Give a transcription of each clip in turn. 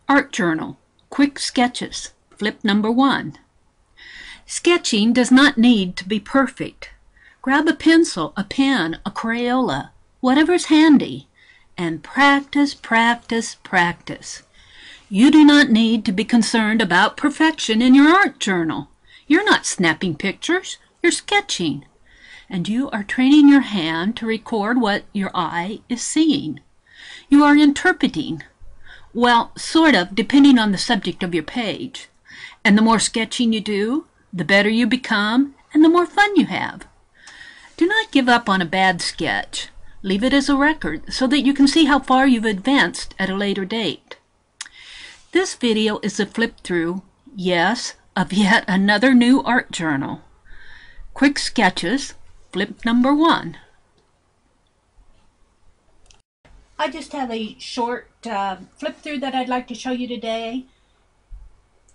Art Journal, Quick Sketches, Flip number 1. Sketching does not need to be perfect. Grab a pencil, a pen, a Crayola, whatever's handy, and practice, practice, practice. You do not need to be concerned about perfection in your art journal. You're not snapping pictures, you're sketching. And you are training your hand to record what your eye is seeing. You are interpreting. Well, sort of, depending on the subject of your page. And the more sketching you do, the better you become, and the more fun you have. Do not give up on a bad sketch. Leave it as a record so that you can see how far you've advanced at a later date. This video is a flip through, yes, of yet another new art journal. Quick Sketches, flip number 1. I just have a short flip through that I'd like to show you today.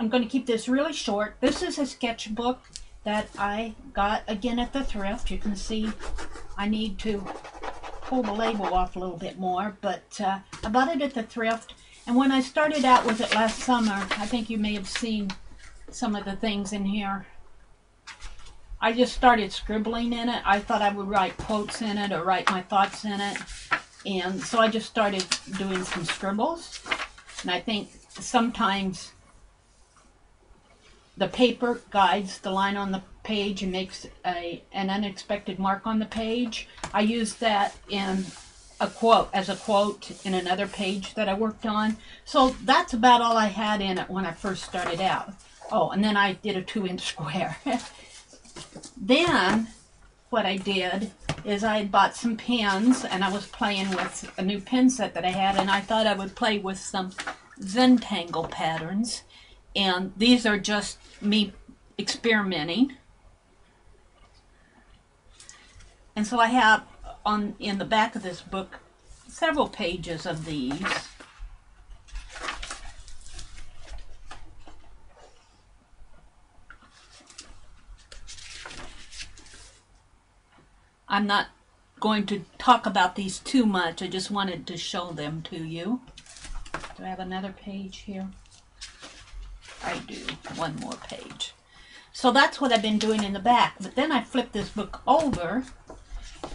I'm going to keep this really short. This is a sketchbook that I got again at the thrift. You can see I need to pull the label off a little bit more, but I bought it at the thrift. And when I started out with it last summer, I think you may have seen some of the things in here. I just started scribbling in it. I thought I would write quotes in it or write my thoughts in it. And so I just started doing some scribbles. And I think sometimes the paper guides the line on the page and makes an unexpected mark on the page. I used that in a quote, as a quote in another page that I worked on. So that's about all I had in it when I first started out. Oh, and then I did a 2-inch square. Then what I did is I had bought some pens, and I was playing with a new pen set that I had, and I thought I would play with some Zentangle patterns. And these are just me experimenting. And so I have in the back of this book several pages of these. I'm not going to talk about these too much. I just wanted to show them to you. Do I have another page here? I do. One more page. So that's what I've been doing in the back. But then I flipped this book over,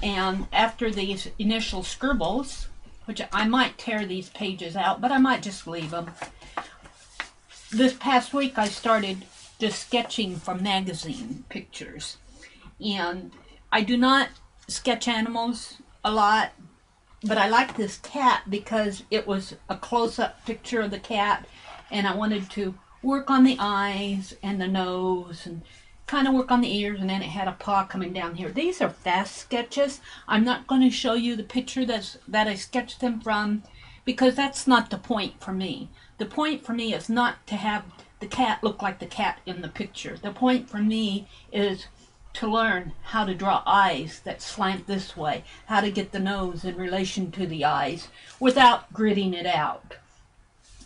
and after these initial scribbles, which I might tear these pages out, but I might just leave them. This past week I started just sketching from magazine pictures. And I do not sketch animals a lot, but I like this cat because it was a close-up picture of the cat, and I wanted to work on the eyes and the nose and kind of work on the ears, and then it had a paw coming down here. These are fast sketches. I'm not going to show you the picture that I sketched them from, because that's not the point for me. The point for me is not to have the cat look like the cat in the picture. The point for me is to learn how to draw eyes that slant this way, how to get the nose in relation to the eyes without gritting it out.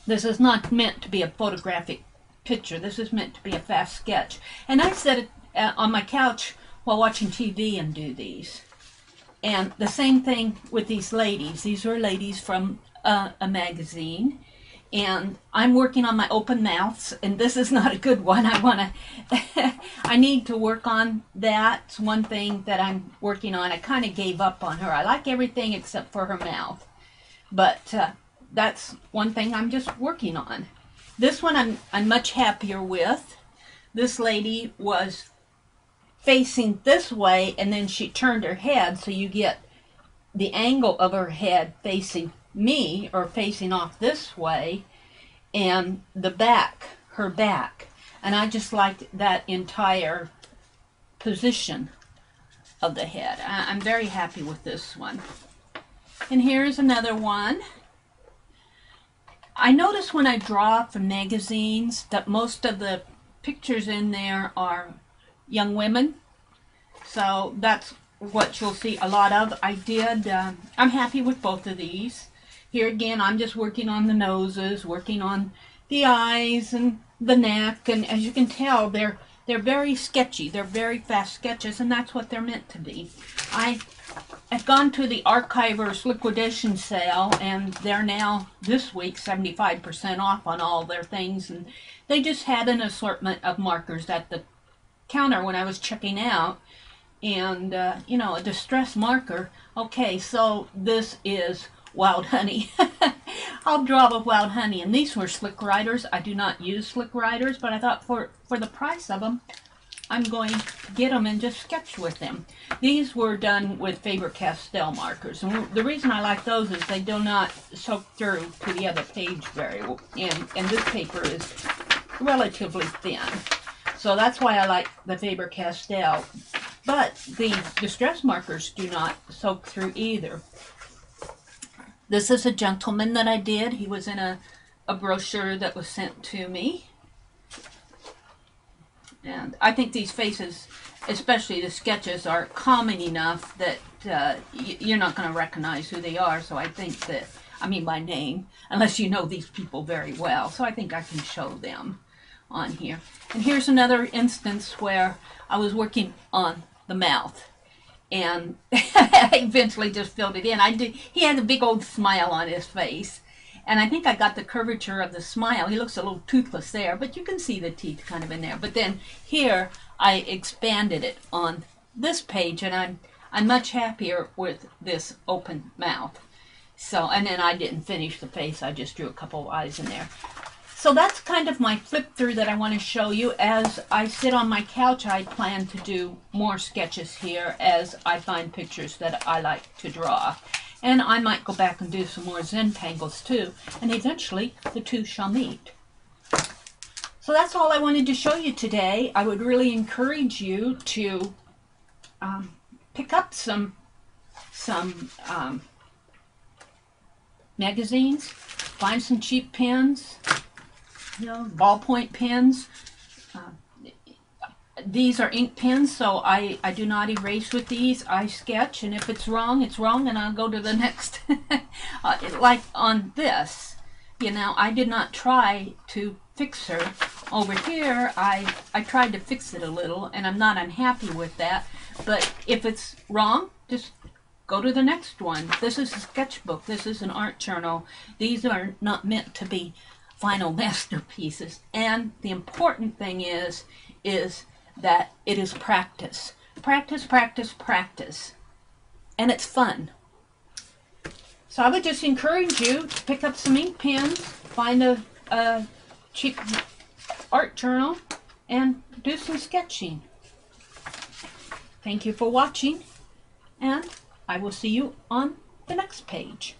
This is not meant to be a photographic picture. This is meant to be a fast sketch. And I sit on my couch while watching TV and do these. And the same thing with these ladies. These are ladies from a magazine. And I'm working on my open mouths, and this is not a good one. I need to work on that. It's one thing that I'm working on. I kind of gave up on her. I like everything except for her mouth. But that's one thing I'm just working on. This one I'm much happier with. This lady was facing this way, and then she turned her head, so you get the angle of her head facing me, or facing off this way, and the back, her back. And I just liked that entire position of the head. I'm very happy with this one. And here's another one. I notice when I draw from magazines that most of the pictures in there are young women. So that's what you'll see a lot of. I'm happy with both of these. Here again, I'm just working on the noses, working on the eyes and the neck, and as you can tell, they're very sketchy. They're very fast sketches, and that's what they're meant to be. I I've gone to the Archivers liquidation sale, and they're now, this week, 75% off on all their things. And they just had an assortment of markers at the counter when I was checking out. And, you know, a distress marker. Okay, so this is Wild Honey. I'll draw with Wild Honey. And these were slick writers. I do not use slick writers, but I thought for the price of them, I'm going to get them and just sketch with them. These were done with Faber-Castell markers. And the reason I like those is they do not soak through to the other page very well. And this paper is relatively thin. So that's why I like the Faber-Castell. But the distress markers do not soak through either. This is a gentleman that I did. He was in a brochure that was sent to me. And I think these faces, especially the sketches, are common enough that you're not going to recognize who they are. So I think that, I mean by name, unless you know these people very well. So I think I can show them on here. And here's another instance where I was working on the mouth. And I eventually just filled it in. He had a big old smile on his face. And I think I got the curvature of the smile. He looks a little toothless there, but you can see the teeth kind of in there. But then here I expanded it on this page, and I'm much happier with this open mouth. So, and then I didn't finish the face. I just drew a couple of eyes in there. So that's kind of my flip through that I want to show you. As I sit on my couch, I plan to do more sketches here as I find pictures that I like to draw. And I might go back and do some more Zentangles too. And eventually the two shall meet. So that's all I wanted to show you today. I would really encourage you to pick up some magazines, find some cheap pens, you know, ballpoint pens. These are ink pens, so I do not erase with these. I sketch, and if it's wrong, and I'll go to the next. Like on this, you know, I did not try to fix her. Over here, I tried to fix it a little, and I'm not unhappy with that. But if it's wrong, just go to the next one. This is a sketchbook. This is an art journal. These are not meant to be final masterpieces. And the important thing is that it is practice. Practice, practice, practice. And it's fun. So I would just encourage you to pick up some ink pens, find a cheap art journal, and do some sketching. Thank you for watching, and I will see you on the next page.